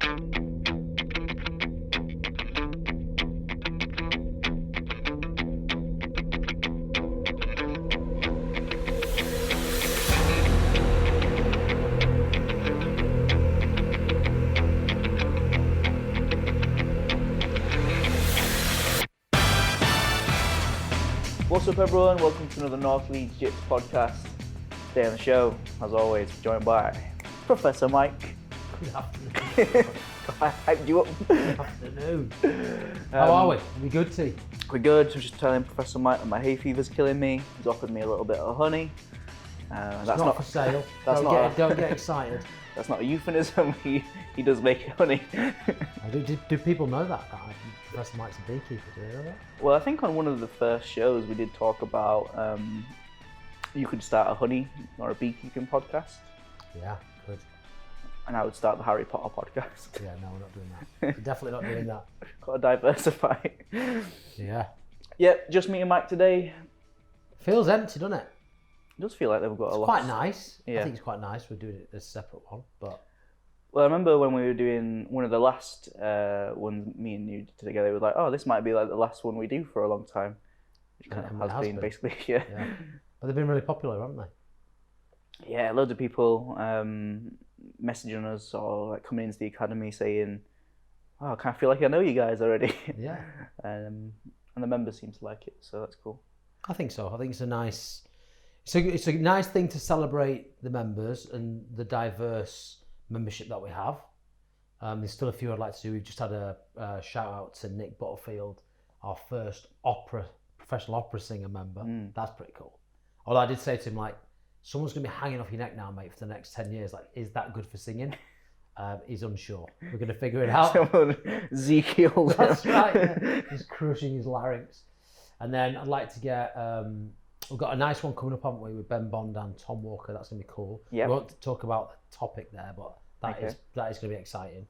What's up everyone, welcome to another North Leeds Jitz podcast. Today on the show, as always, joined by Professor Mike. Good afternoon. I hyped you up. Good afternoon. How are we? Are we good, T? We're good. I'm just telling Professor Mike that my hay fever's killing me. He's offered me a little bit of honey. That's not for sale. That's don't get excited. That's not a euphemism. He does make honey. Do people know that? Professor Mike's a beekeeper, do they know that? Well, I think on one of the first shows we did talk about you could start a honey or a beekeeping podcast. Yeah, good. And I would start the Harry Potter podcast. Yeah, no, we're not doing that. We're definitely not doing that. Got to diversify. Yeah. Yep, just me and Mike today. Feels empty, doesn't it? It does feel like they've got a lot. Quite nice. Yeah. I think it's quite nice. We're doing it as a separate one, but. Well, I remember when we were doing one of the last ones me and you did together, it was like, oh, this might be like the last one we do for a long time. Which kind of has been, basically, yeah. But they've been really popular, haven't they? Yeah, loads of people messaging us or like coming into the academy saying, oh, I kind of feel like I know you guys already. Yeah. And the members seem to like it, so that's cool. I think so. I think it's a nice thing to celebrate the members and the diverse membership that we have. There's still a few I'd like to do. We've just had a shout out to Nick Butterfield, our first professional opera singer member. That's pretty cool. Although I did say to him, like, someone's going to be hanging off your neck now, mate, for the next 10 years. Like, is that good for singing? He's unsure. We're going to figure it out. Someone Ezekiel. That's right. Yeah. He's crushing his larynx. And then I'd like to get... we've got a nice one coming up, haven't we, with Ben Bond and Tom Walker. That's going to be cool. Yep. We won't talk about the topic there, but that is going to be exciting.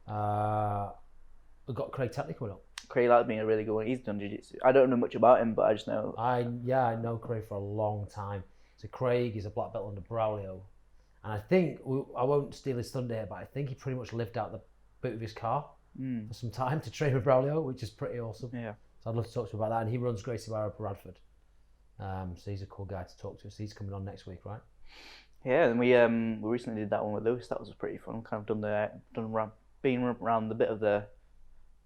We've got Craig Tetley coming up. Craig, that'd be a really good one. He's done jiu-jitsu. I don't know much about him, but I just know... I know Craig for a long time. So Craig is a black belt under Braulio. And I think, I won't steal his thunder here, but I think he pretty much lived out the boot of his car for some time to train with Braulio, which is pretty awesome. Yeah. So I'd love to talk to him about that. And he runs Gracie Barra up Bradford. So he's a cool guy to talk to. So he's coming on next week, right? Yeah, and we recently did that one with Lewis. That was pretty fun. Kind of been around the bit of the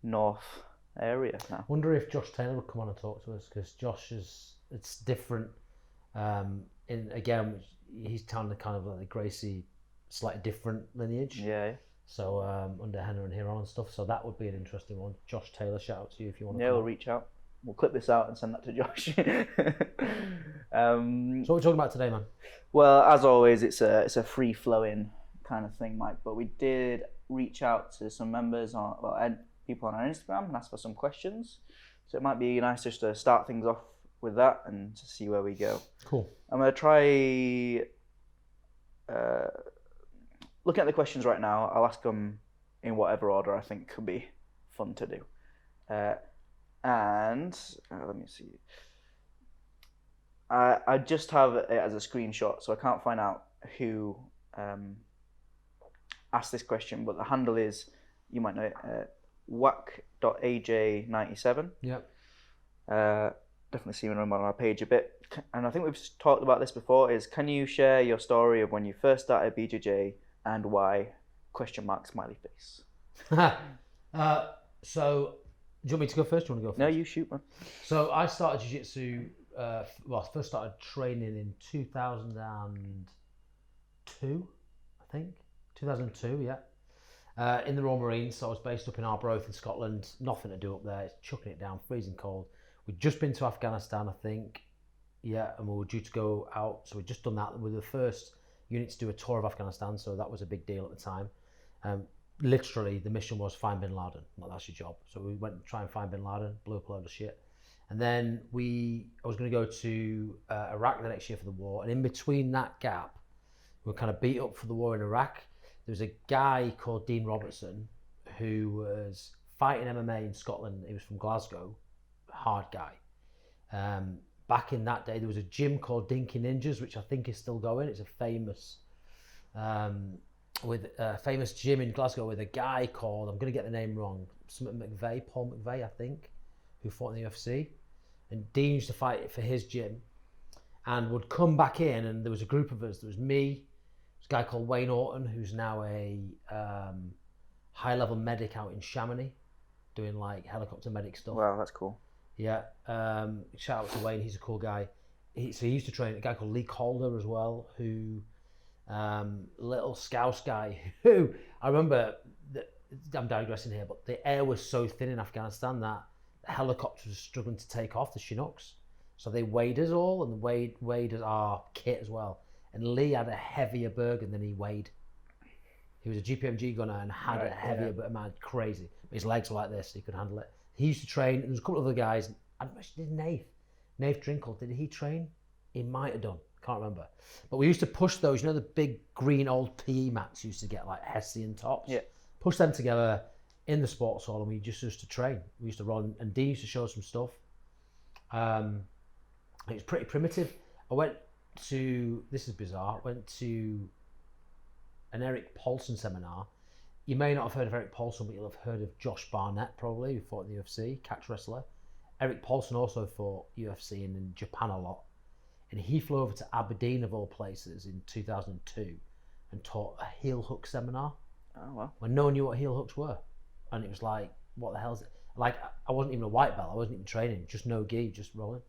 north area now. Wonder if Josh Taylor would come on and talk to us, because Josh it's different. He's kind of like the Gracie, slightly different lineage. Yeah. So under Henna and Huron and stuff. So that would be an interesting one. Josh Taylor, shout out to you if you want to. Yeah, we'll reach out. We'll clip this out and send that to Josh. So what are we talking about today, man? Well, as always, it's a free-flowing kind of thing, Mike. But we did reach out to some members and people on our Instagram and ask for some questions. So it might be nice just to start things off with that and to see where we go. Cool. I'm going to try looking at the questions right now. I'll ask them in whatever order I think could be fun to do. And let me see. I just have it as a screenshot, so I can't find out who asked this question, but the handle is, you might know it, whack.aj97. Yep. Definitely seeing them on our page a bit. And I think we've talked about this before, is can you share your story of when you first started BJJ and why? ? Smiley face. So... Do you want me to go first? Do you want to go first? No, you shoot, man. So I started jiu-jitsu, I first started training in 2002, I think. 2002, yeah. In the Royal Marines, so I was based up in Arbroath in Scotland. Nothing to do up there, it's chucking it down, freezing cold. We'd just been to Afghanistan, I think. Yeah, and we were due to go out, so we'd just done that. We were the first unit to do a tour of Afghanistan, so that was a big deal at the time. Literally, the mission was find Bin Laden. Well, that's your job. So we went to try and find Bin Laden, blew up a load of shit. And then I was going to go to Iraq the next year for the war. And in between that gap, we were kind of beat up for the war in Iraq. There was a guy called Dean Robertson who was fighting MMA in Scotland. He was from Glasgow, hard guy. Back in that day, there was a gym called Dinky Ninjas, which I think is still going. It's a famous with a famous gym in Glasgow with a guy called, I'm going to get the name wrong, something McVeigh, Paul McVeigh, I think, who fought in the UFC. And Dean used to fight for his gym and would come back in, and there was a group of us. There was me, this guy called Wayne Orton, who's now a high-level medic out in Chamonix, doing like helicopter medic stuff. Wow, that's cool. Yeah, shout out to Wayne, he's a cool guy. So he used to train a guy called Lee Calder as well, who, little Scouse guy, who, I remember, I'm digressing here, but the air was so thin in Afghanistan that the helicopters were struggling to take off, the Chinooks. So they weighed us all, and weighed our kit as well. And Lee had a heavier Bergen than he weighed. He was a GPMG gunner and had a heavier, but man, crazy. His legs were like this, so he could handle it. He used to train, and there was a couple of other guys. I did Nath Drinkle, did he train? He might have done, can't remember. But we used to push those, you know, the big green old PE mats used to get like Hessian tops? Yeah. Push them together in the sports hall, and we just used to train. We used to run, and Dean used to show us some stuff. It was pretty primitive. This is bizarre, went to an Eric Paulson seminar. You may not have heard of Eric Paulson, but you'll have heard of Josh Barnett probably, who fought in the UFC, catch wrestler. Eric Paulson also fought UFC and in Japan a lot. And he flew over to Aberdeen, of all places, in 2002 and taught a heel hook seminar. Oh, well. When no one knew what heel hooks were. And it was like, what the hell is it? Like, I wasn't even a white belt, I wasn't even training, just no gi, just rolling.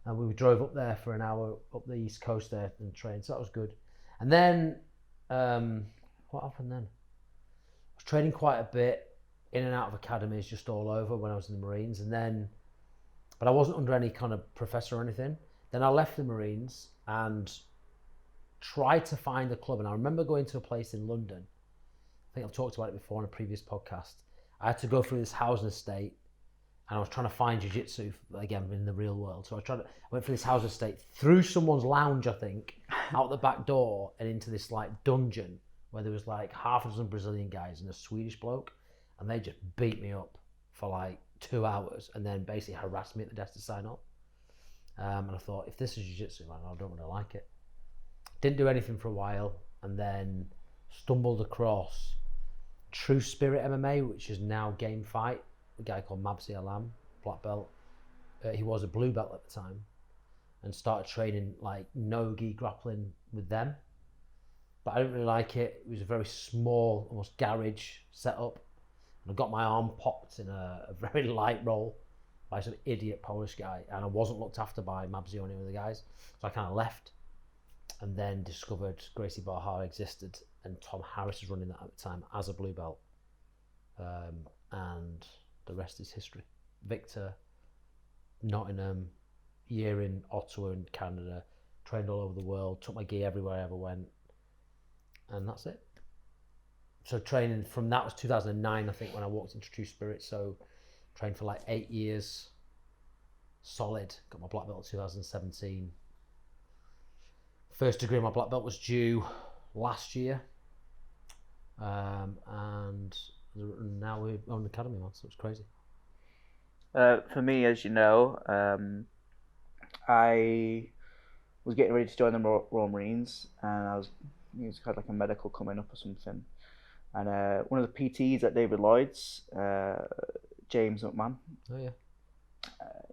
And we drove up there for an hour up the East Coast there and trained, so that was good. And then, what happened then? I was training quite a bit, in and out of academies, just all over when I was in the Marines. And then, but I wasn't under any kind of professor or anything. Then I left the Marines and tried to find a club. And I remember going to a place in London. I think I've talked about it before on a previous podcast. I had to go through this housing estate, and I was trying to find jiu-jitsu again in the real world. So I went through this housing estate, through someone's lounge, I think, out the back door and into this like dungeon where there was like half a dozen Brazilian guys and a Swedish bloke, and they just beat me up for like 2 hours and then basically harassed me at the desk to sign up. And I thought, if this is jiu-jitsu, man, I don't really like it. Didn't do anything for a while, and then stumbled across True Spirit MMA, which is now Game Fight. A guy called Mabsi Alam, black belt. He was a blue belt at the time, and started training like no-gi grappling with them. But I didn't really like it. It was a very small, almost garage setup. And I got my arm popped in a very light roll by some idiot Polish guy, and I wasn't looked after by Mabsi or any of the guys. So I kind of left, and then discovered Gracie Barra existed, and Tom Harris was running that at the time as a blue belt. And the rest is history. Victor, Nottingham, year in Ottawa in Canada, trained all over the world, took my gi everywhere I ever went, and that's it. So training from that was 2009, I think, when I walked into True Spirit. So trained for like 8 years, solid. Got my black belt in 2017. First degree of my black belt was due last year, and now we're on the academy, man, so it's crazy. For me, as you know, I was getting ready to join the Royal Marines, and I had like a medical coming up or something. And one of the PTs at David Lloyd's, James McMahon,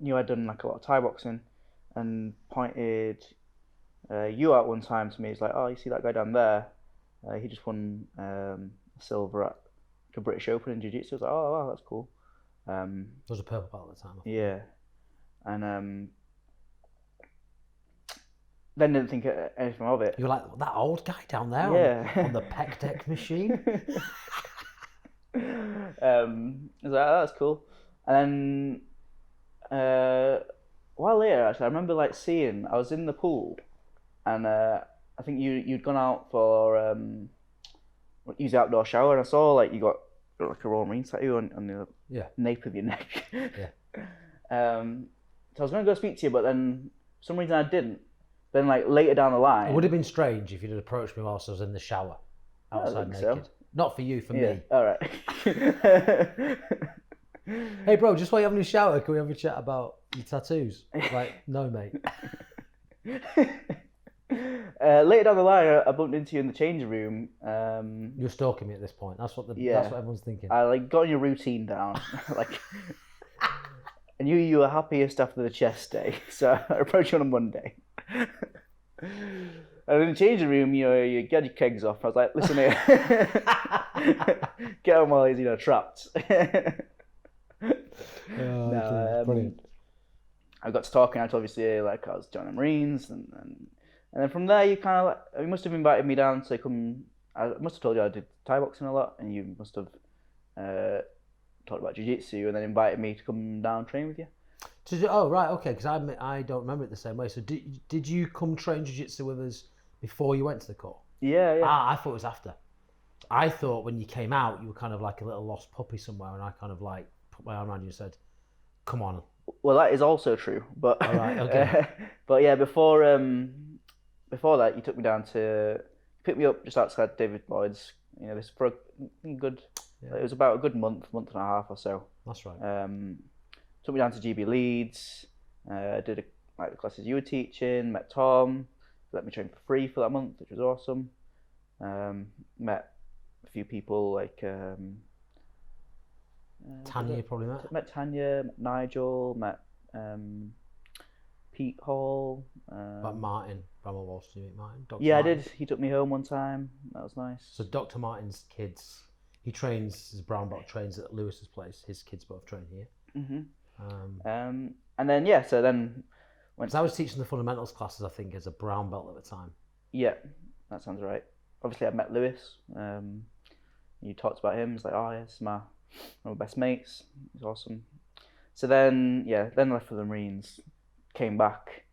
knew I'd done like a lot of Thai boxing, and pointed you out one time to me. He's like, "Oh, you see that guy down there? He just won silver at the British Open in Jiu-Jitsu." I was like, "Oh, wow, that's cool." There was a purple belt at the time. Yeah, and then didn't think anything of it. You were like, that old guy down there on the pec deck machine? I was like, "Oh, that's cool." And then a while later, actually, I remember like seeing, I was in the pool, and I think you'd gone out for use the outdoor shower, and I saw like you got like a Royal Marine tattoo on the nape of your neck. So I was going to go speak to you, but then for some reason I didn't. Then like later down the line, it would have been strange if you'd approached me whilst I was in the shower outside naked. So. Not for you, for me. All right. Hey bro, just while you're having a shower, can we have a chat about your tattoos? Like, no mate. Later down the line, I bumped into you in the changing room. You're stalking me at this point. That's what Yeah. that's what everyone's thinking. I like got your routine down, like, I knew you were happiest after the chest day, so I approached you on a Monday. And in the changing room, you get your kegs off. I was like, listen here, get on while he's trapped. Brilliant. I got to talking. I obviously like I was joining the Marines, and then from there you kind of you must have invited me down to come. I must have told you I did Thai boxing a lot, and you must have talked about jiu-jitsu, and then invited me to come down and train with you. Oh right, okay. Because I don't remember it the same way. So did you come train jiu-jitsu with us before you went to the court? Yeah. I thought it was after. I thought when you came out, you were kind of like a little lost puppy somewhere, and I kind of like put my arm around you and said, "Come on." Well, that is also true, but all right, okay. But yeah, before that, you took me down to pick me up just outside David Lloyd's. This for a good. Yeah. It was about a good month and a half or so. That's right. Took me down to GB Leeds. Did the classes you were teaching. Met Tom. Let me train for free for that month, which was awesome. Met a few people like Tanya. You probably met Tanya. Met Nigel. Met Pete Hall. But Martin Bramwell Walsh. Did you meet Martin? Dr. Yeah, Martin. I did. He took me home one time. That was nice. So Dr. Martin's kids. He trains. His brown belt trains at Lewis's place. His kids both train here. And then so then. Because I was teaching the fundamentals classes, I think, as a brown belt at the time. Yeah, that sounds right. Obviously, I met Lewis. You talked about him. He's like, oh, yes, one of my best mates. He's awesome. So then I left for the Marines, came back,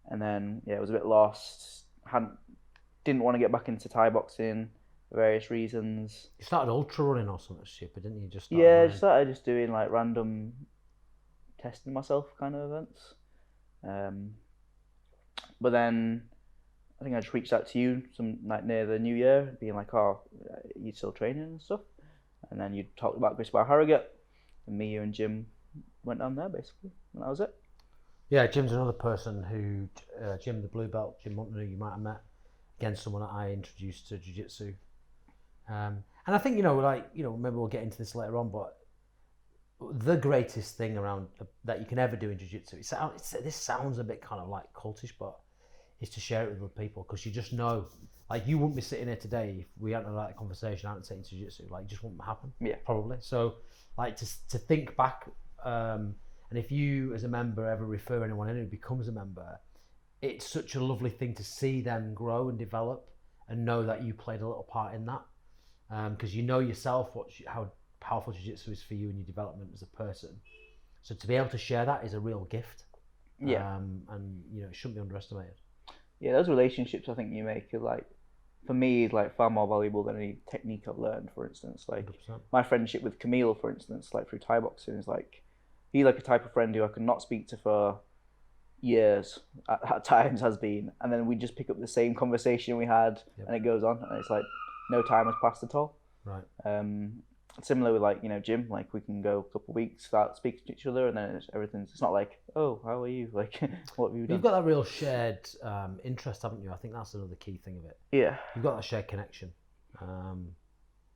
and then was a bit lost. Didn't want to get back into Thai boxing for various reasons. You started ultra running or something stupid, didn't you? I started just doing like random testing myself kind of events. But then I think I just reached out to you some like near the new year, being like, "Oh, you still training and stuff?" And then you talked about Chris Harrogate, and me, you, and Jim went down there basically, and that was it. Yeah, Jim's another person who Jim the blue belt, Jim Montner, you might have met. Again, someone that I introduced to jiu-jitsu. And I think maybe we'll get into this later on, but the greatest thing around that you can ever do in jiu-jitsu, this sounds a bit kind of like cultish, but is to share it with other people, because you just know, like, you wouldn't be sitting here today if we hadn't had that conversation. I hadn't taken jiu-jitsu, like, it just wouldn't happen. Yeah, probably. So, like, to think back, and if you as a member ever refer anyone in who becomes a member, it's such a lovely thing to see them grow and develop, and know that you played a little part in that, because you know yourself how powerful jiu-jitsu is for you and your development as a person. So to be able to share that is a real gift. Yeah. And it shouldn't be underestimated. Yeah, those relationships I think you make are like, for me, is like far more valuable than any technique I've learned. For instance, like 100%. My friendship with Camille, for instance, like through Thai boxing, is like, he's like a type of friend who I could not speak to for years at times has been, and then we just pick up the same conversation we had, and it goes on, and it's like no time has passed at all. Right. Similar with like Jim, like we can go a couple of weeks without speaking to each other, and then it's not like, oh, how are you, like what have you done? You've got that real shared interest, haven't you? I think that's another key thing of it. Yeah, you've got that shared connection.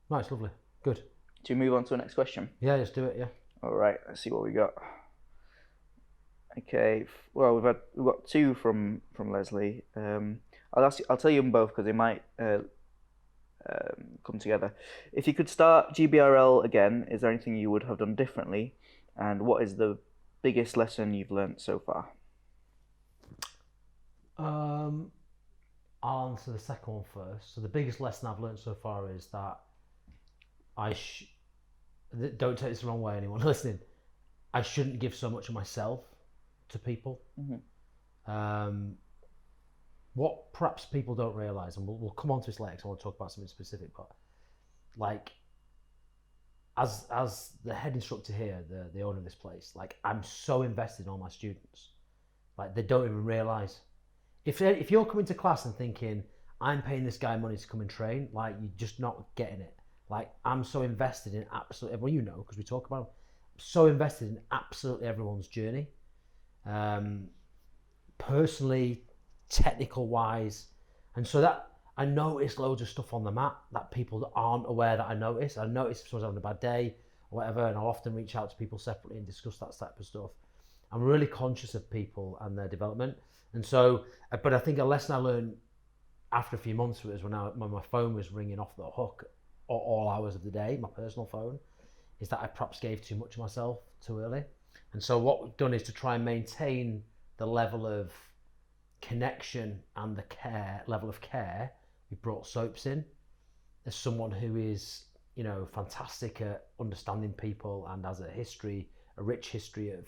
Nice, lovely, good. Do you move on to the next question? Yeah, let's do it. Yeah. All right, let's see what we got. Okay, well we've got two from Leslie. I'll tell you them both because they might come together. If you could start GBRL again, is there anything you would have done differently, and what is the biggest lesson you've learnt so far? I'll answer the second one first. So the biggest lesson I've learnt so far is that don't take this the wrong way, anyone listening, I shouldn't give so much of myself to people. Mm-hmm. What perhaps people don't realise, and we'll come on to this later because I want to talk about something specific, but like as the head instructor here, the owner of this place, like I'm so invested in all my students, like they don't even realise. If you're coming to class and thinking I'm paying this guy money to come and train, like you're just not getting it. Like I'm so invested in absolutely everyone, because we talk about them, so invested in absolutely everyone's journey. Personally, technical wise, And so that I noticed loads of stuff on the mat that people aren't aware that I noticed. I noticed if someone's having a bad day or whatever, and I'll often reach out to people separately and discuss that type of stuff. I'm really conscious of people and their development. And so, but I think a lesson I learned after a few months was when my phone was ringing off the hook all hours of the day, my personal phone, is that I perhaps gave too much of myself too early. And so what we've done is to try and maintain the level of connection and the level of care. We brought soaps in as someone who is, fantastic at understanding people and has a rich history of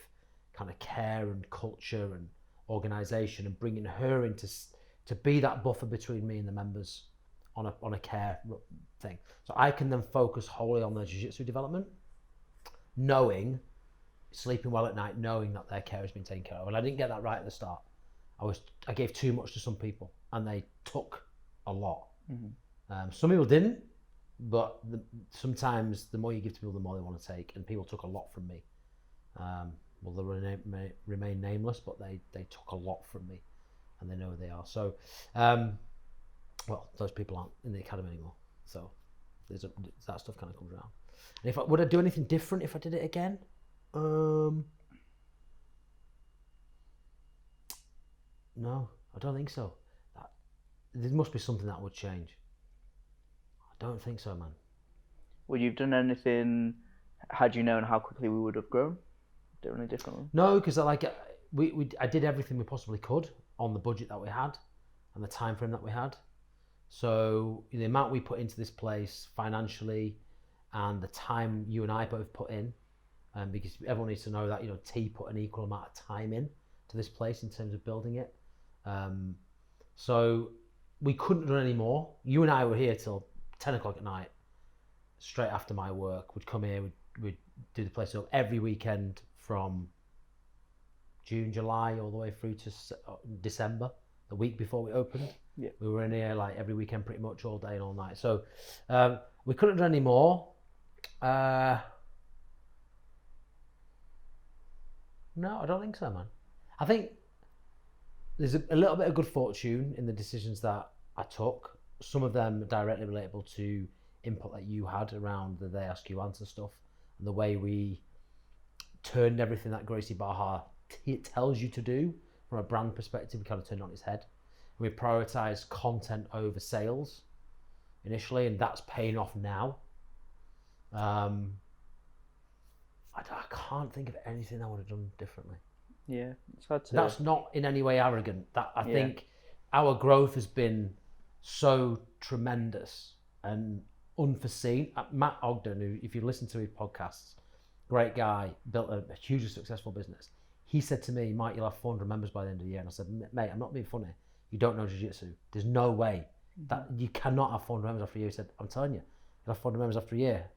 kind of care and culture and organisation, and bringing her in to be that buffer between me and the members on a care thing. So I can then focus wholly on their jiu-jitsu development, sleeping well at night, knowing that their care has been taken care of. And I didn't get that right at the start. I gave too much to some people, and they took a lot. Mm-hmm. Some people didn't, but sometimes the more you give to people, the more they want to take. And people took a lot from me. Well, they remain nameless, but they took a lot from me, and they know who they are. So, those people aren't in the academy anymore. So that stuff kind of comes around. And would I do anything different if I did it again? No, I don't think so. There must be something that would change. I don't think so, man. Would you have done anything had you known how quickly we would have grown? Differently, differently? No, because I did everything we possibly could on the budget that we had and the time frame that we had. So the amount we put into this place financially and the time you and I both put in, because everyone needs to know that T put an equal amount of time in to this place in terms of building it. So we couldn't have done any more. You and I were here till 10 o'clock at night, straight after my work. We'd come here, we'd do the place up every weekend from June, July, all the way through to December, the week before we opened. Yeah. We were in here like every weekend pretty much all day and all night. So we couldn't have done any more. No, I don't think so, man. I think there's a little bit of good fortune in the decisions that I took. Some of them directly relatable to input that you had around the they ask you answer stuff, and the way we turned everything that Gracie Barha tells you to do from a brand perspective. We kind of turned it on its head. We prioritized content over sales initially, and that's paying off now. I can't think of anything I would have done differently. Yeah, it's hard to... That's not in any way arrogant. I think our growth has been so tremendous and unforeseen. Matt Ogden, who, if you listen to his podcasts, great guy, built a hugely successful business. He said to me, Mike, you'll have 400 members by the end of the year. And I said, mate, I'm not being funny. You don't know jiu-jitsu. There's no way that you cannot have 400 members after a year. He said, I'm telling you, you'll have 400 members after a year.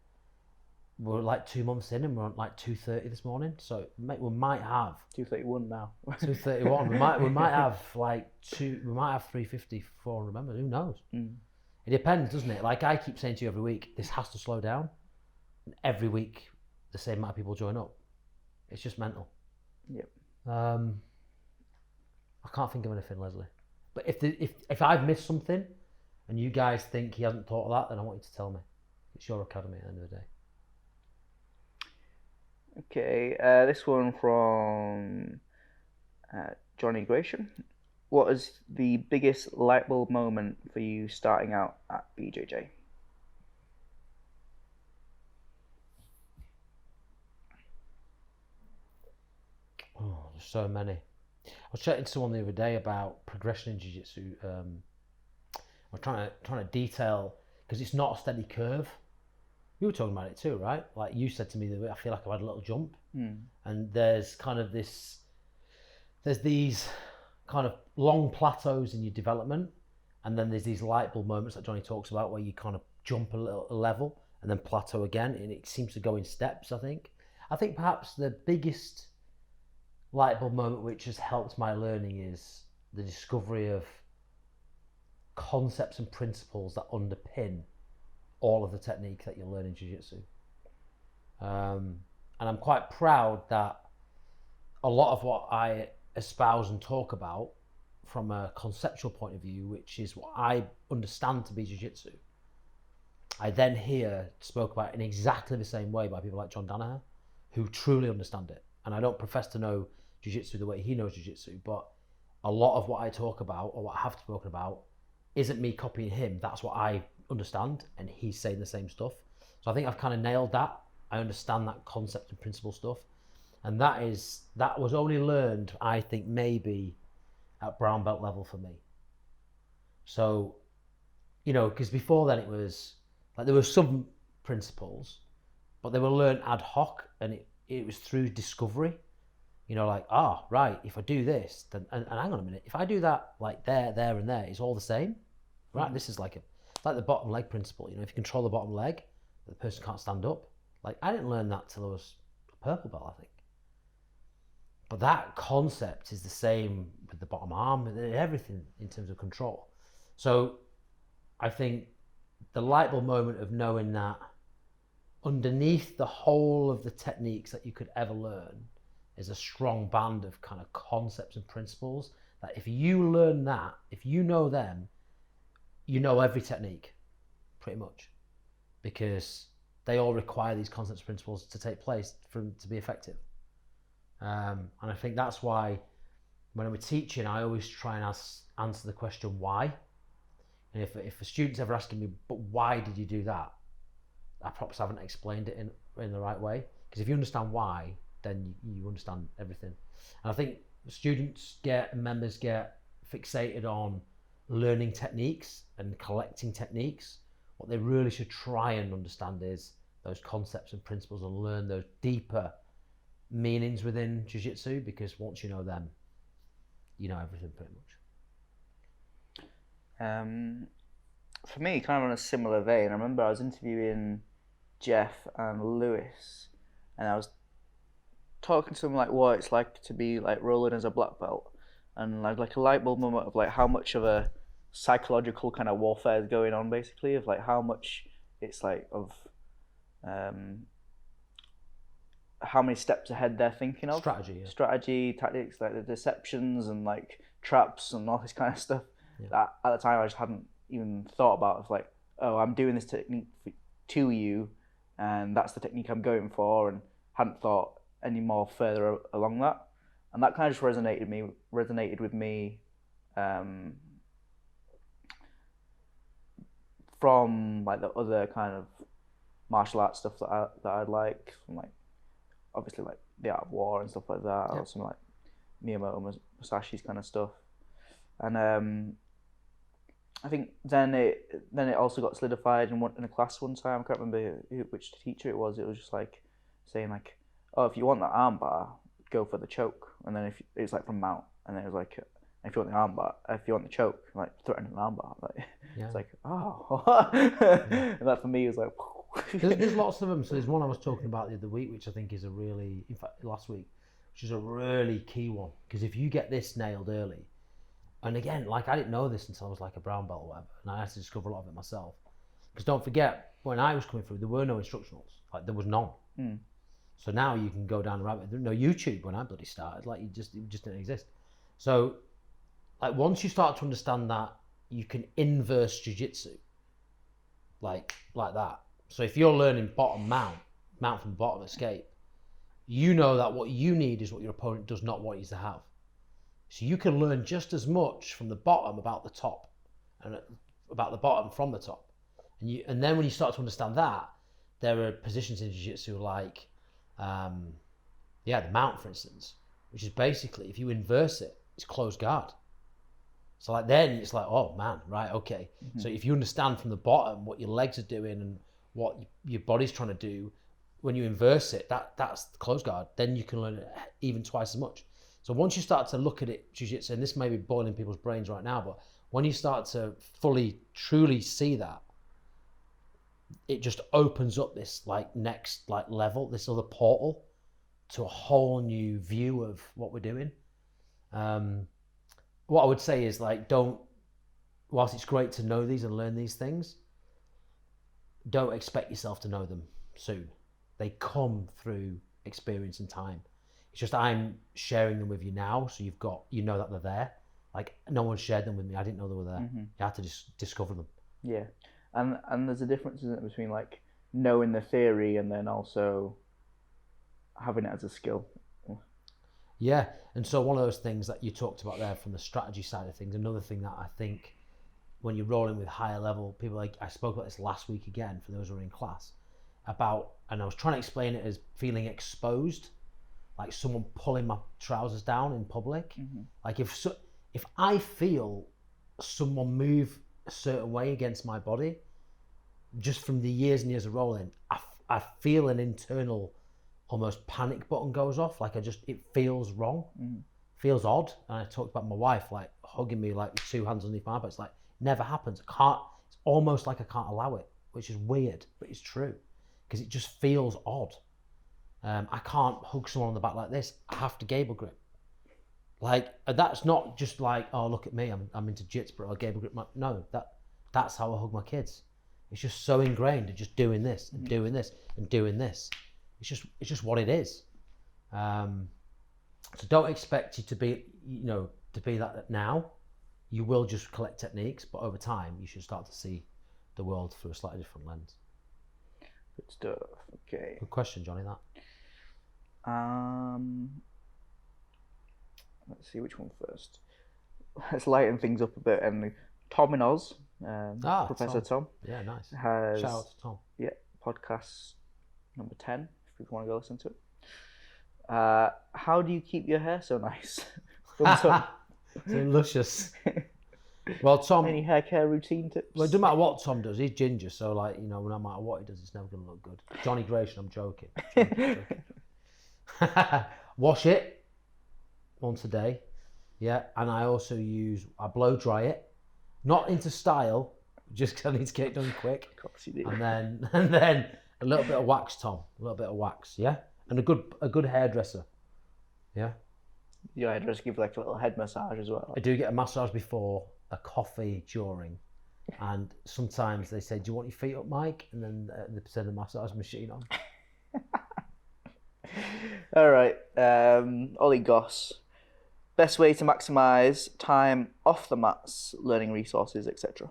We're like 2 months in and we're on like 230 this morning. So mate, we might have 231 now. 231. we might have like we might have 350, 400 members. Who knows? It depends, doesn't it? Like I keep saying to you every week, this has to slow down. And every week, the same amount of people join up. It's just mental. Yep. I can't think of anything, Leslie. But if I've missed something, and you guys think he hasn't thought of that, then I want you to tell me. It's your academy at the end of the day. Okay, this one from Johnny Gratian. What is the biggest light bulb moment for you starting out at BJJ? Oh, there's so many. I was chatting to someone the other day about progression in jiu-jitsu. I'm trying to detail, because it's not a steady curve. We were talking about it too, right? Like you said to me that I feel like I've had a little jump, and there's kind of there's these kind of long plateaus in your development, and then there's these light bulb moments that Johnny talks about where you kind of jump a level and then plateau again, and it seems to go in steps. I think perhaps the biggest light bulb moment which has helped my learning is the discovery of concepts and principles that underpin all of the technique that you learn in jiu-jitsu. And I'm quite proud that a lot of what I espouse and talk about from a conceptual point of view, which is what I understand to be jiu-jitsu, I then hear spoke about in exactly the same way by people like John Danaher, who truly understand it. And I don't profess to know jiu-jitsu the way he knows jiu-jitsu, but a lot of what I talk about, or what I have spoken about, isn't me copying him. That's what I understand, and he's saying the same stuff. So I think I've kind of nailed that. I understand that concept and principle stuff. And that was only learned, I think, maybe at brown belt level for me. So, you know, because before then it was like there were some principles, but they were learned ad hoc, and it was through discovery. You know, like, right, if I do this, then, and hang on a minute, if I do that like there, and there, it's all the same, right? This is like the bottom leg principle. You know, if you control the bottom leg, the person can't stand up. Like, I didn't learn that till I was a purple belt, I think. But that concept is the same with the bottom arm and everything in terms of control. So I think the light bulb moment of knowing that underneath the whole of the techniques that you could ever learn is a strong band of kind of concepts and principles that if you learn that, if you know them, you know every technique, pretty much, because they all require these concepts and principles to take place for them to be effective. And I think that's why when I'm teaching, I always try and answer the question why. And if a student's ever asking me, but why did you do that? I perhaps haven't explained it in the right way. Because if you understand why, then you understand everything. And I think members get fixated on learning techniques and collecting techniques. What they really should try and understand is those concepts and principles and learn those deeper meanings within jiu-jitsu, because once you know them, you know everything pretty much. For me, kind of on a similar vein, I remember I was interviewing Jeff and Lewis, and I was talking to them like what it's like to be like rolling as a black belt, and like a light bulb moment of like how much of a psychological kind of warfare is going on, basically, of like how much it's like of how many steps ahead they're thinking of. Strategy, tactics, like the deceptions and like traps and all this kind of stuff. Yeah. That at the time I just hadn't even thought about. Of like, oh, I'm doing this technique to you, and that's the technique I'm going for, and hadn't thought any more further along that. And that kind of just resonated with me from like the other kind of martial arts stuff that I like, from like obviously like the Art of War and stuff like that, or something like Miyamoto Musashi's kind of stuff. And I think then it also got solidified in a class one time. I can't remember which teacher it was. It was just like saying like, oh, if you want the armbar, go for the choke. And then if it's like from mount, and then it was like, if you want the armbar, if you want the choke, like threaten an armbar. Like it's like, oh, and that for me was like. There's lots of them. So there's one I was talking about the other week, which I think is in fact last week, which is a really key one. Because if you get this nailed early, and again, like I didn't know this until I was like a brown belt or whatever, and I had to discover a lot of it myself. Because don't forget, when I was coming through, there were no instructionals. Like there was none. So now you can go down the rabbit. There was no YouTube when I bloody started. Like it just didn't exist. So like once you start to understand that, you can inverse jiu-jitsu like that. So if you're learning bottom mount from bottom escape, you know that what you need is what your opponent does not want you to have. So you can learn just as much from the bottom about the top, and about the bottom from the top. And then when you start to understand that, there are positions in jiu-jitsu like, the mount, for instance, which is basically, if you inverse it, it's closed guard. So like then it's like, oh man, right, okay. Mm-hmm. So if you understand from the bottom what your legs are doing and what your body's trying to do, when you inverse it, that's closed guard, then you can learn it even twice as much. So once you start to look at it, jiu-jitsu, and this may be boiling people's brains right now, but when you start to fully, truly see that, it just opens up this like next like level, this other portal to a whole new view of what we're doing. What I would say is like, whilst it's great to know these and learn these things, don't expect yourself to know them soon. They come through experience and time. It's just I'm sharing them with you now, so you know that they're there. Like no one shared them with me. I didn't know they were there. Mm-hmm. You had to just discover them. Yeah, and there's a difference, isn't it, between like knowing the theory and then also having it as a skill. Yeah, and so one of those things that you talked about there from the strategy side of things, another thing that I think when you're rolling with higher level people, like I spoke about this last week again for those who are in class, about, and I was trying to explain it as feeling exposed, like someone pulling my trousers down in public. Mm-hmm. Like if I feel someone move a certain way against my body, just from the years and years of rolling, I feel an internal almost panic button goes off. Like it feels wrong, feels odd. And I talked about my wife like hugging me like with two hands underneath my back. It's like never happens. It's almost like I can't allow it, which is weird, but it's true because it just feels odd. I can't hug someone on the back like this. I have to gable grip. Like that's not just like, oh look at me, I'm into Jitz, but I'll gable grip. No, that's how I hug my kids. It's just so ingrained of just doing this and doing this and doing this. It's just what it is. So don't expect you to be that now. You will just collect techniques, but over time you should start to see the world through a slightly different lens. Good stuff. Okay. Good question, Johnny. That. Let's see which one first. Let's lighten things up a bit. And Tom in Oz, Professor Tom. Yeah, nice. Has, shout out to Tom. Yeah, podcast number 10. If you want to go listen to it. How do you keep your hair so nice? So luscious. Well, Tom. Any hair care routine tips? Well, it doesn't matter what Tom does. He's ginger, so like no matter what he does, it's never going to look good. Johnny Grayson, I'm joking. Wash it once a day, yeah. And I also I blow dry it, not into style, just because I need to get it done quick. Of course you do. And then a little bit of wax, Tom. A little bit of wax, yeah. And a good hairdresser, yeah. Your hairdresser give like a little head massage as well. I do get a massage before, a coffee during, and sometimes they say, "Do you want your feet up, Mike?" And then they send a massage machine on. All right, Ollie Goss. Best way to maximise time off the mats, learning resources, etc.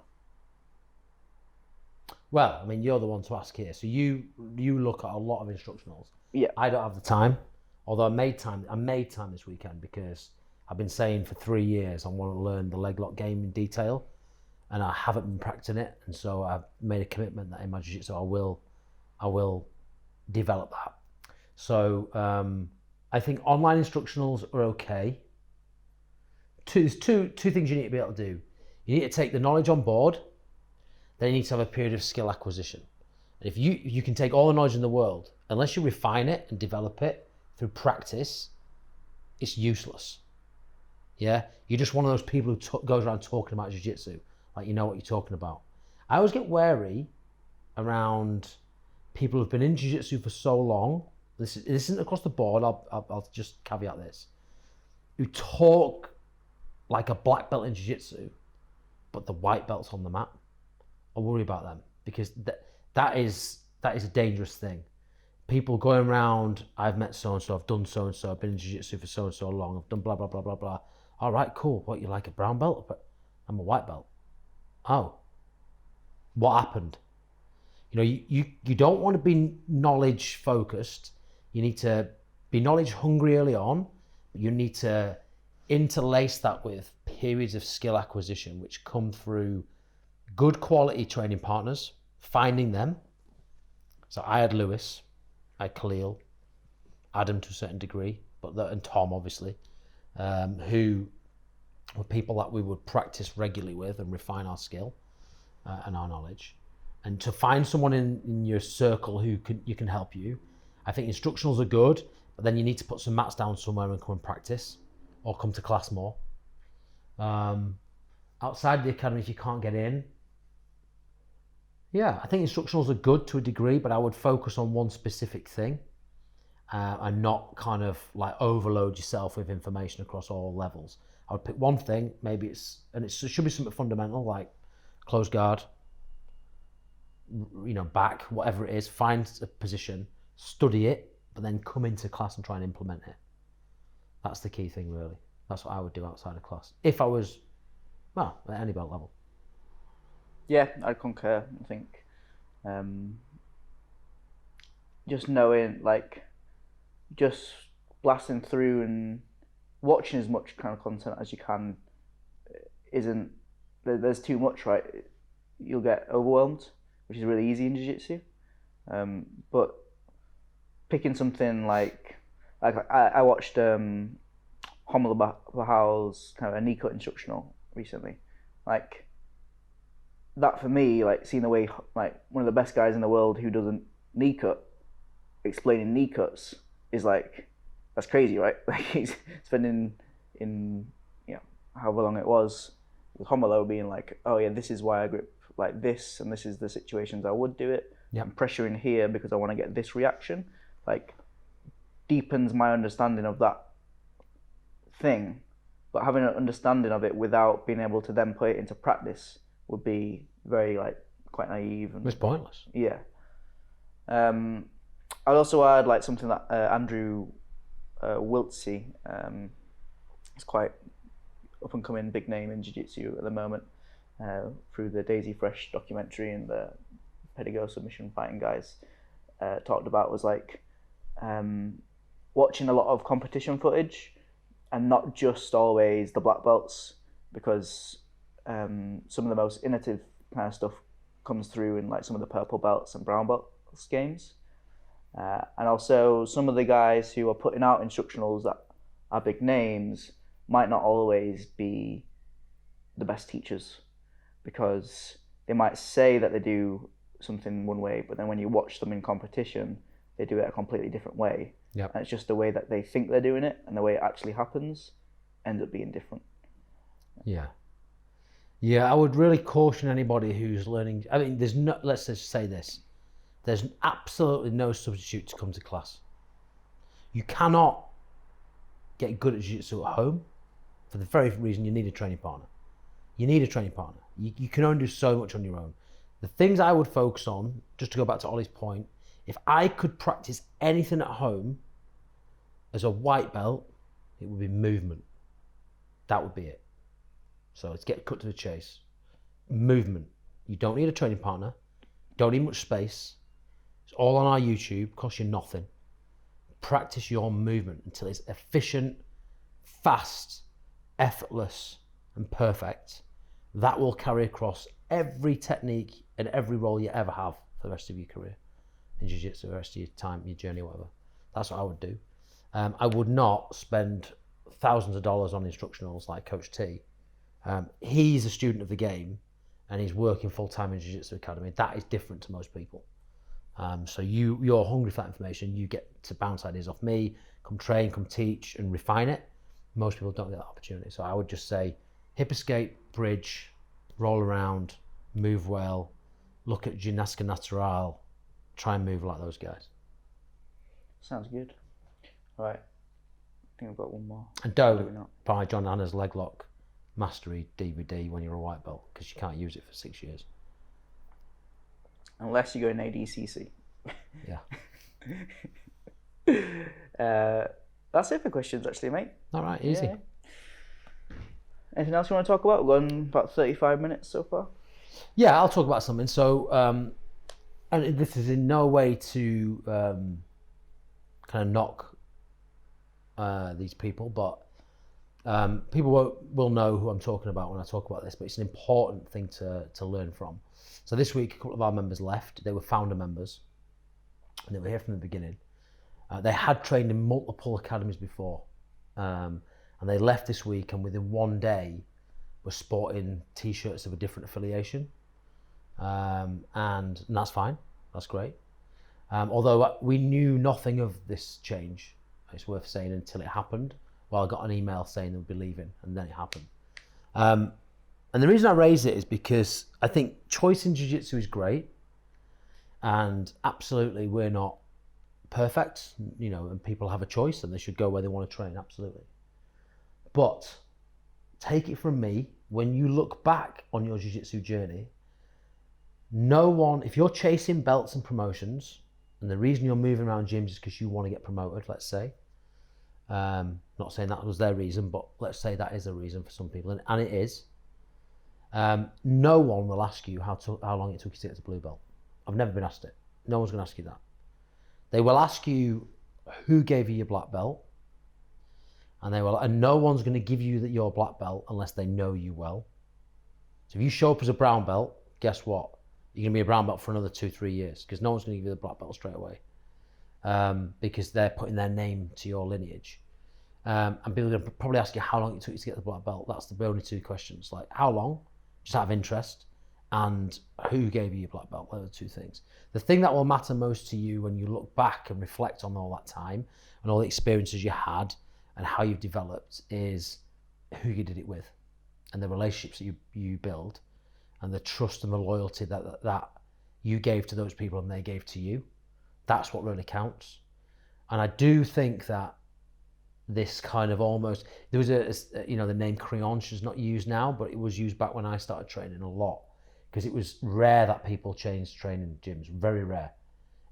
Well, I mean, you're the one to ask here. So you look at a lot of instructionals. Yeah. I don't have the time, although I made time this weekend because I've been saying for 3 years I want to learn the leg lock game in detail, and I haven't been practicing it, and so I've made a commitment that in my jiu-jitsu I will develop that. So I think online instructionals are okay. There's two things you need to be able to do. You need to take the knowledge on board. Then you need to have a period of skill acquisition. And if you can take all the knowledge in the world, unless you refine it and develop it through practice, it's useless. Yeah, you're just one of those people who goes around talking about jiu-jitsu, like you know what you're talking about. I always get wary around people who've been in jiu-jitsu for so long. This isn't across the board. I'll just caveat this. Who talk like a black belt in jiu-jitsu, but the white belt's on the mat. I worry about them because that is a dangerous thing. People going around, I've met so-and-so, I've done so-and-so, I've been in jiu-jitsu for so-and-so long, I've done blah, blah, blah, blah, blah. All right, cool. What, you like a brown belt? I'm a white belt. Oh, what happened? You know, you don't want to be knowledge focused. You need to be knowledge hungry early on, but you need to interlace that with periods of skill acquisition, which come through good quality training partners, finding them. So I had Lewis, I had Khalil, Adam to a certain degree, and Tom obviously, who were people that we would practice regularly with and refine our skill and our knowledge. And to find someone in your circle who can help you. I think instructionals are good, but then you need to put some mats down somewhere and come and practice or come to class more. Outside the academy, if you can't get in, yeah, I think instructionals are good to a degree, but I would focus on one specific thing and not kind of like overload yourself with information across all levels. I would pick one thing, maybe it should be something fundamental like closed guard, back, whatever it is, find a position, study it, but then come into class and try and implement it. That's the key thing, really. That's what I would do outside of class. If I was, well, at any belt level. Yeah, I concur. I think just knowing, like, just blasting through and watching as much kind of content as you can isn't, there's too much, right? You'll get overwhelmed, which is really easy in jiu-jitsu. But picking something like I watched Homel Bahal's kind of a knee cut instructional recently. Like, that for me, like, seeing the way, like, one of the best guys in the world who doesn't knee cut explaining knee cuts is like, that's crazy, right? Like, he's spending in, you know, however long it was with Homolo being like, oh yeah, this is why I grip like this, and this is the situations I would do it. Yep. I'm pressuring here because I want to get this reaction. Like, deepens my understanding of that thing, but having an understanding of it without being able to then put it into practice would be very, like, quite naive. And it's pointless. Yeah. I'd also add, like, something that Andrew Wiltsey, is quite up and coming big name in jiu-jitsu at the moment, through the Daisy Fresh documentary and the Pedigo submission fighting guys, talked about, was like, watching a lot of competition footage and not just always the black belts, because some of the most innovative kind of stuff comes through in, like, some of the purple belts and brown belts games. And also some of the guys who are putting out instructionals that are big names might not always be the best teachers, because they might say that they do something one way, but then when you watch them in competition, they do it a completely different way. Yep. And it's just the way that they think they're doing it, and the way it actually happens ends up being different. Yeah. Yeah, I would really caution anybody who's learning. I mean, there's no, let's just say this. There's absolutely no substitute to come to class. You cannot get good at jiu-jitsu at home for the very reason you need a training partner. You need a training partner. You can only do so much on your own. The things I would focus on, just to go back to Ollie's point, if I could practice anything at home as a white belt, it would be movement. That would be it. So let's get cut to the chase. Movement. You don't need a training partner. Don't need much space. It's all on our YouTube. Costs you nothing. Practice your movement until it's efficient, fast, effortless, and perfect. That will carry across every technique and every role you ever have for the rest of your career in jiu-jitsu, the rest of your time, your journey, whatever. That's what I would do. I would not spend thousands of dollars on instructionals like Coach T. He's a student of the game and he's working full-time in Jiu-Jitsu Academy. That is different to most people. So you're hungry for that information. You get to bounce ideas off me, come train, come teach and refine it. Most people don't get that opportunity. So I would just say hip escape, bridge, roll around, move well, look at Gymnastica Natural, try and move like those guys. Sounds good. All right. I think I've got one more. And don't buy John Anna's leg lock mastery DVD when you're a white belt, because you can't use it for 6 years. Unless you go in ADCC. Yeah. That's it for questions, actually, mate. All right, easy. Yeah. Anything else you want to talk about? We've gone about 35 minutes so far. Yeah, I'll talk about something. So, and this is in no way to kind of knock these people, but people will know who I'm talking about when I talk about this, but it's an important thing to learn from. So this week, a couple of our members left. They were founder members, and they were here from the beginning. They had trained in multiple academies before, and they left this week, and within one day were sporting t-shirts of a different affiliation, and that's fine, that's great. Although we knew nothing of this change, it's worth saying, until it happened. Well, I got an email saying they would be leaving, and then it happened. And the reason I raise it is because I think choice in jiu-jitsu is great, and absolutely we're not perfect, you know, and people have a choice and they should go where they want to train, absolutely. But take it from me, when you look back on your jiu-jitsu journey, no one, if you're chasing belts and promotions, and the reason you're moving around gyms is because you want to get promoted, let's say, Not saying that was their reason, but let's say that is a reason for some people, and it is. No one will ask you how long it took you to get to blue belt. I've never been asked it. No one's going to ask you that. They will ask you who gave you your black belt, and no one's going to give you your black belt unless they know you well. So if you show up as a brown belt, guess what? You're going to be a brown belt for another 2-3 years, because no one's going to give you the black belt straight away, because they're putting their name to your lineage. And people are going to probably ask you how long it took you to get the black belt. That's the only 2 questions, like how long, just out of interest, and who gave you your black belt. Those are the 2 things. The thing that will matter most to you when you look back and reflect on all that time and all the experiences you had and how you've developed is who you did it with, and the relationships that you build, and the trust and the loyalty that you gave to those people and they gave to you. That's what really counts. And I do think that this kind of almost, there was the name Creonche is not used now, but it was used back when I started training a lot, because it was rare that people changed training gyms, very rare.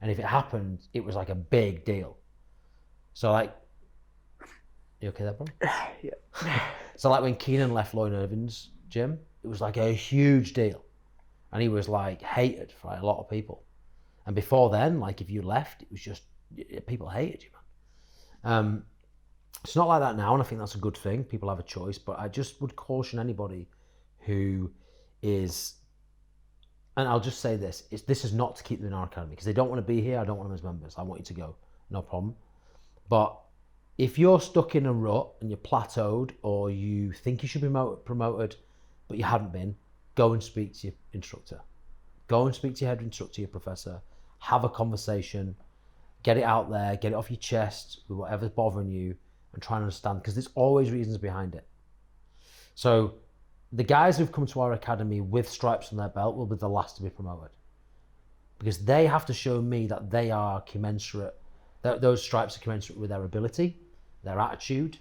And if it happened, it was like a big deal. So like, you okay there, bro? Yeah. So like when Keenan left Lloyd Irvin's gym, it was like a huge deal. And he was like hated by a lot of people. And before then, like if you left, it was just, people hated you, man. It's not like that now, and I think that's a good thing. People have a choice, but I just would caution anybody who is, and I'll just say this, this is not to keep them in our academy, because they don't want to be here. I don't want them as members. I want you to go, no problem. But if you're stuck in a rut and you're plateaued, or you think you should be promoted, but you haven't been, go and speak to your instructor. Go and speak to your head instructor, your professor. Have a conversation. Get it out there. Get it off your chest with whatever's bothering you, and try and understand, because there's always reasons behind it. So the guys who've come to our academy with stripes on their belt will be the last to be promoted, because they have to show me that they are commensurate, that those stripes are commensurate with their ability, their attitude,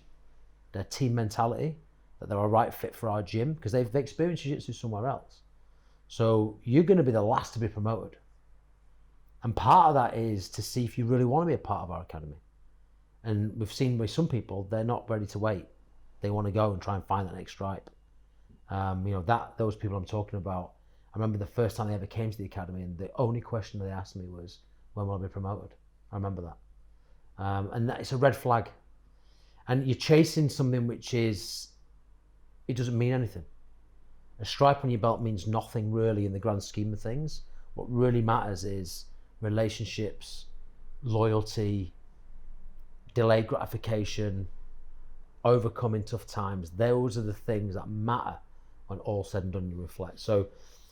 their team mentality, that they're a right fit for our gym, because they've experienced jiu-jitsu somewhere else. So you're going to be the last to be promoted. And part of that is to see if you really want to be a part of our academy. And we've seen with some people, they're not ready to wait. They want to go and try and find that next stripe. Those people I'm talking about, I remember the first time they ever came to the academy, and the only question they asked me was, when will I be promoted? I remember that. And that, it's a red flag. And you're chasing something which is, it doesn't mean anything. A stripe on your belt means nothing really in the grand scheme of things. What really matters is relationships, loyalty, delayed gratification, overcoming tough times. Those are the things that matter when all said and done. You reflect. So,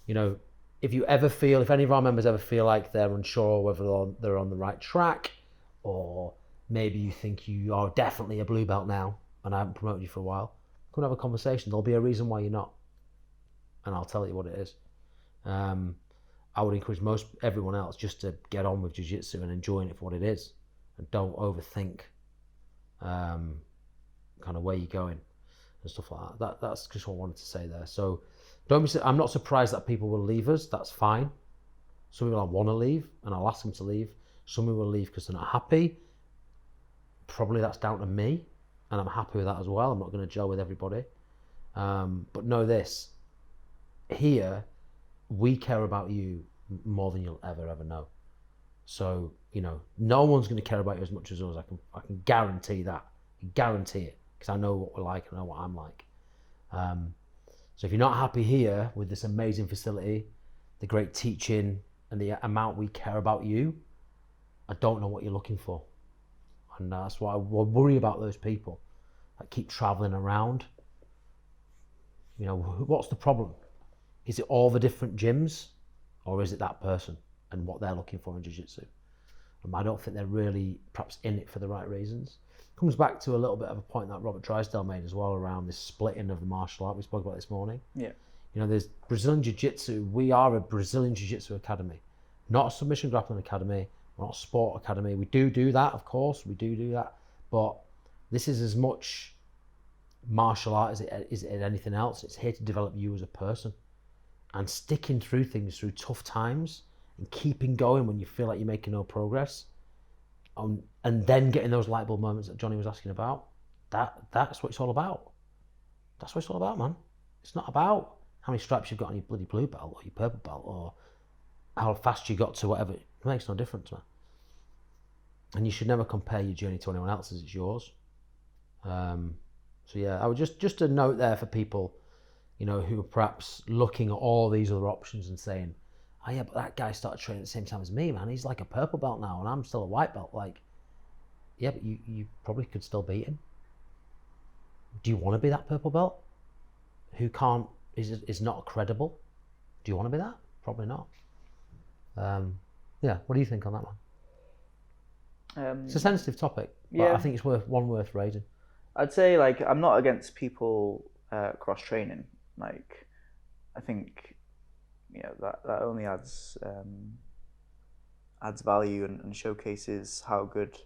if any of our members ever feel like they're unsure whether they're on the right track, or maybe you think you are definitely a blue belt now and I haven't promoted you for a while, come and have a conversation. There'll be a reason why you're not, and I'll tell you what it is. I would encourage everyone else just to get on with jiu-jitsu and enjoying it for what it is, and don't overthink kind of where you're going and stuff like that. That's just what I wanted to say there. So I'm not surprised that people will leave us. That's fine. Some people I want to leave, and I'll ask them to leave. Some people will leave because they're not happy. Probably that's down to me, and I'm happy with that as well. I'm not going to gel with everybody. But know this, here, we care about you more than you'll ever know. So, no one's going to care about you as much as us. I can guarantee that. Guarantee it, because I know what we're like, I know what I'm like. So if you're not happy here with this amazing facility, the great teaching, and the amount we care about you, I don't know what you're looking for. And that's why I worry about those people that keep traveling around. What's the problem? Is it all the different gyms, or is it that person and what they're looking for in jiu-jitsu? I don't think they're really perhaps in it for the right reasons. Comes back to a little bit of a point that Robert Drysdale made as well around this splitting of the martial art we spoke about this morning. Yeah. There's Brazilian Jiu-Jitsu. We are a Brazilian Jiu-Jitsu academy, not a submission grappling academy. We're not a sport academy. We do that, of course. We do that. But this is as much martial art as it is anything else. It's here to develop you as a person. And sticking through things through tough times and keeping going when you feel like you're making no progress, and then getting those light bulb moments that Johnny was asking about, that's what it's all about. That's what it's all about, man. It's not about how many stripes you've got on your bloody blue belt or your purple belt or how fast you got to whatever. It makes no difference, man. And you should never compare your journey to anyone else's. It's yours. So yeah, I would just a note there for people, you know, who are perhaps looking at all these other options and saying, oh yeah, but that guy started training at the same time as me, man. He's like a purple belt now and I'm still a white belt. Like, yeah, but you probably could still beat him. Do you want to be that purple belt? Who can't, is not credible? Do you want to be that? Probably not. Yeah, what do you think on that one? It's a sensitive topic, but yeah. I think it's worth raising. I'd say, like, I'm not against people cross training. Like, I think, you know, that only adds value and showcases how good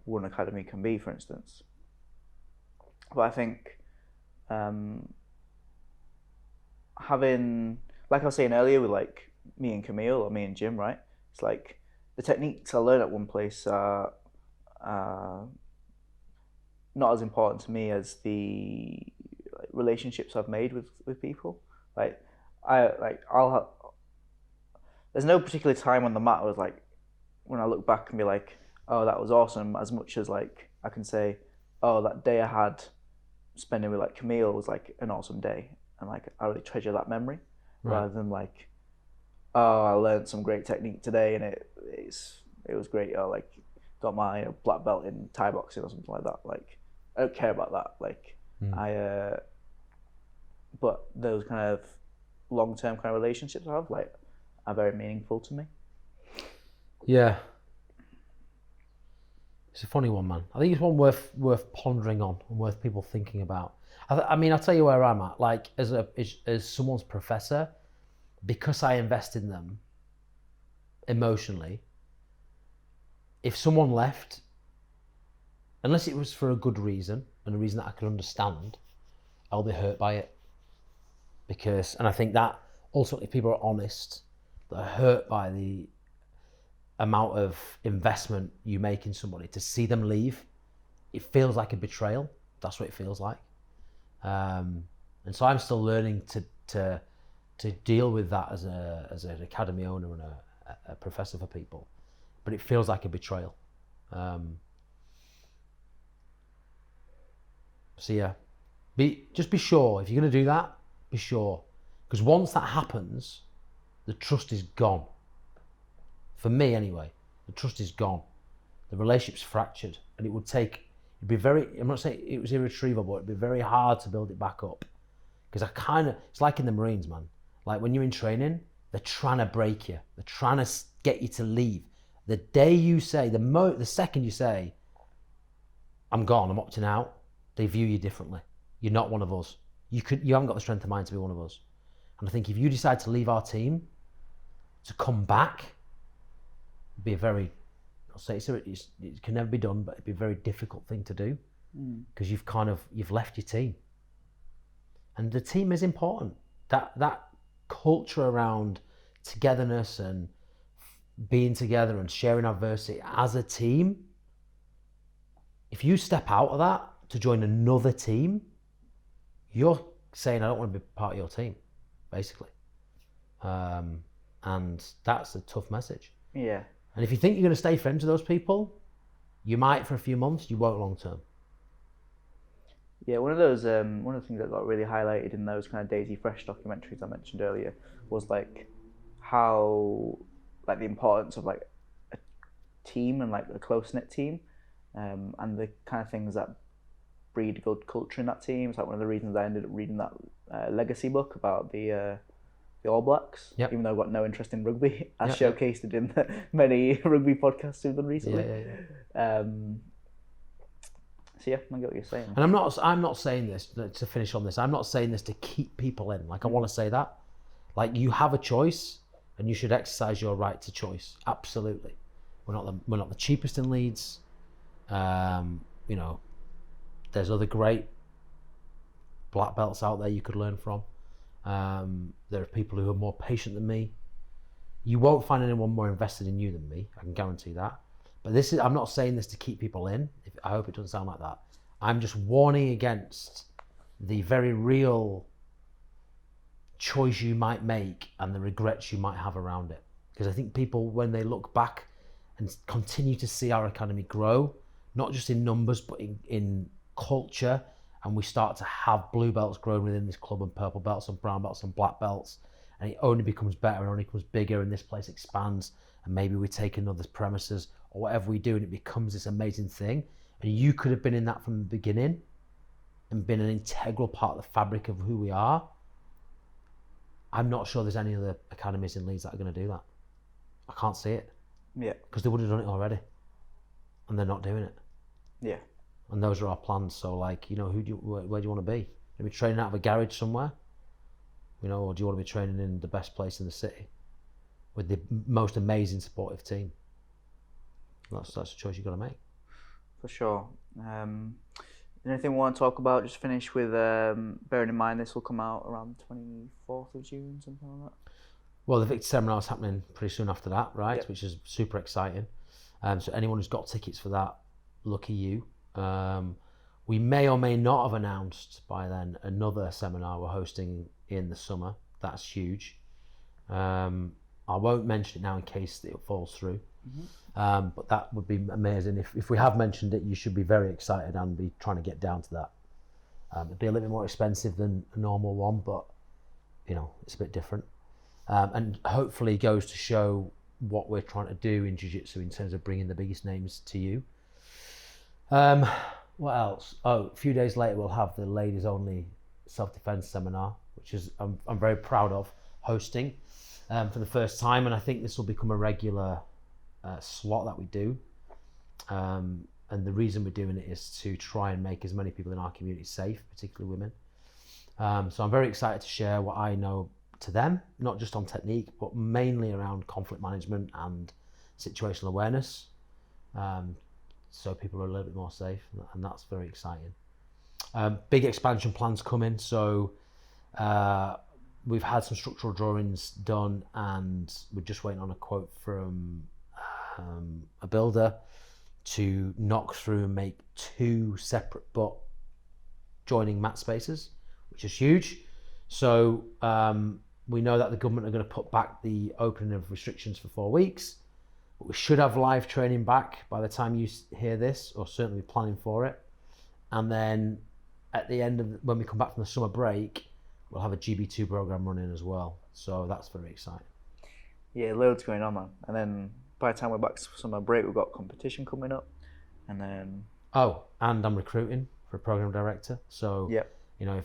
one academy can be, for instance. But I think having, like I was saying earlier, with like me and Camille or me and Jim, right? It's like the techniques I learned at one place are not as important to me as the relationships I've made with people. Like there's no particular time on the mat I was like, when I look back and be like, oh, that was awesome, as much as like I can say, oh, that day I had spending with like Camille was like an awesome day, and like I really treasure that memory, right, rather than like, oh, I learned some great technique today and it was great, or like got my black belt in Thai boxing or something like that. Like, I don't care about that. Like, but those kind of long-term kind of relationships I have, like, are very meaningful to me. Yeah. It's a funny one, man. I think it's one worth pondering on and worth people thinking about. I mean, I'll tell you where I'm at. Like, as someone's professor, because I invest in them emotionally, if someone left, unless it was for a good reason and a reason that I could understand, I'll be hurt by it. And I think that ultimately, if people are honest, they're hurt by the amount of investment you make in somebody. To see them leave, it feels like a betrayal. That's what it feels like. And so I'm still learning to deal with that as an academy owner and a professor for people. But it feels like a betrayal. So yeah, just be sure. If you're going to do that, be sure. Because once that happens, the trust is gone. For me anyway, the trust is gone. The relationship's fractured, and it'd be very, I'm not saying it was irretrievable, it'd be very hard to build it back up. Because it's like in the Marines, man. Like when you're in training, they're trying to break you. They're trying to get you to leave. The day you say, the second you say, I'm gone, I'm opting out, they view you differently. You're not one of us. You haven't got the strength of mind to be one of us. And I think if you decide to leave our team, to come back, it'd be a very, I'll say it can never be done, but it'd be a very difficult thing to do, because you've left your team. And the team is important. That culture around togetherness and being together and sharing adversity as a team, if you step out of that to join another team, you're saying, I don't want to be part of your team, basically. And that's a tough message. Yeah. And if you think you're going to stay friends with those people, you might for a few months, you won't long term. Yeah, one of the things that got really highlighted in those kind of Daisy Fresh documentaries I mentioned earlier was like how, like, the importance of like a team and like a close-knit team, and the kind of things that breed good culture in that team. It's like one of the reasons I ended up reading that legacy book about the All Blacks, yep. Even though I've got no interest in rugby, as showcased in the many rugby podcasts we've done recently. So yeah, I get what you're saying. And I'm not saying this to finish on this. I'm not saying this to keep people in. Like, I want to say that, like, you have a choice, and you should exercise your right to choice. Absolutely. We're not the cheapest in Leeds. You know, there's other great black belts out there you could learn from. There are people who are more patient than me. You won't find anyone more invested in you than me. I can guarantee that. But I'm not saying this to keep people in. I hope it doesn't sound like that. I'm just warning against the very real choice you might make and the regrets you might have around it. Because I think people, when they look back and continue to see our academy grow, not just in numbers, but in culture, and we start to have blue belts growing within this club and purple belts and brown belts and black belts, and it only becomes better and only becomes bigger, and this place expands, and maybe we take another premises or whatever we do, and it becomes this amazing thing. And you could have been in that from the beginning and been an integral part of the fabric of who we are. I'm not sure there's any other academies in Leeds that are going to do that. I can't see it. Yeah. Because they would have done it already, and they're not doing it. Yeah. And those are our plans. So, like, you know, where do you want to be? Are we training out of a garage somewhere? You know, or do you want to be training in the best place in the city with the most amazing supportive team? That's a choice you've got to make. For sure. Anything we want to talk about? Just finish with bearing in mind this will come out around the 24th of June, something like that. Well, the Victor seminar is happening pretty soon after that, right? Yep. Which is super exciting. So anyone who's got tickets for that, lucky you. We may or may not have announced by then another seminar we're hosting in the summer. That's huge. I won't mention it now in case it falls through. Mm-hmm. But that would be amazing. If we have mentioned it, you should be very excited and be trying to get down to that. It'd be a little bit more expensive than a normal one, but you know, it's a bit different. And hopefully goes to show what we're trying to do in Jiu-Jitsu in terms of bringing the biggest names to you. What else? Oh, a few days later we'll have the ladies only self-defense seminar, which is I'm very proud of hosting for the first time, and I think this will become a regular slot that we do. And the reason we're doing it is to try and make as many people in our community safe, particularly women. So I'm very excited to share what I know to them, not just on technique, but mainly around conflict management and situational awareness. So people are a little bit more safe, and that's very exciting. Big expansion plans coming. So we've had some structural drawings done, and we're just waiting on a quote from a builder to knock through and make 2 separate but joining mat spaces, which is huge. So we know that the government are going to put back the opening of restrictions for 4 weeks. But we should have live training back by the time you hear this, or certainly planning for it. And then at the end of when we come back from the summer break, we'll have a GB2 program running as well. So that's very exciting. Yeah, loads going on, man. And then by the time we're back from summer break, we've got competition coming up. And then... Oh, and I'm recruiting for a program director. So, yep. You know,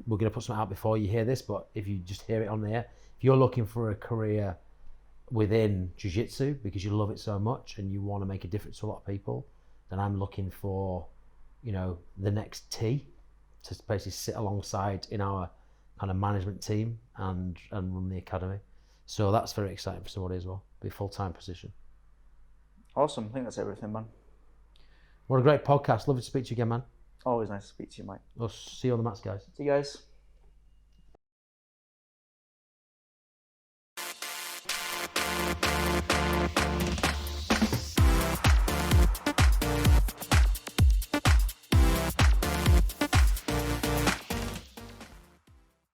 we're going to put something out before you hear this, but if you just hear it on there, if you're looking for a career within Jiu-Jitsu because you love it so much and you want to make a difference to a lot of people, then I'm looking for, you know, the next T to basically sit alongside in our kind of management team and run the academy. So that's very exciting for somebody as well. Be a full-time position. Awesome. I think that's everything, man. What a great podcast. Lovely to speak to you again, man. Always nice to speak to you, Mike. We'll see you on the mats, guys. See you guys.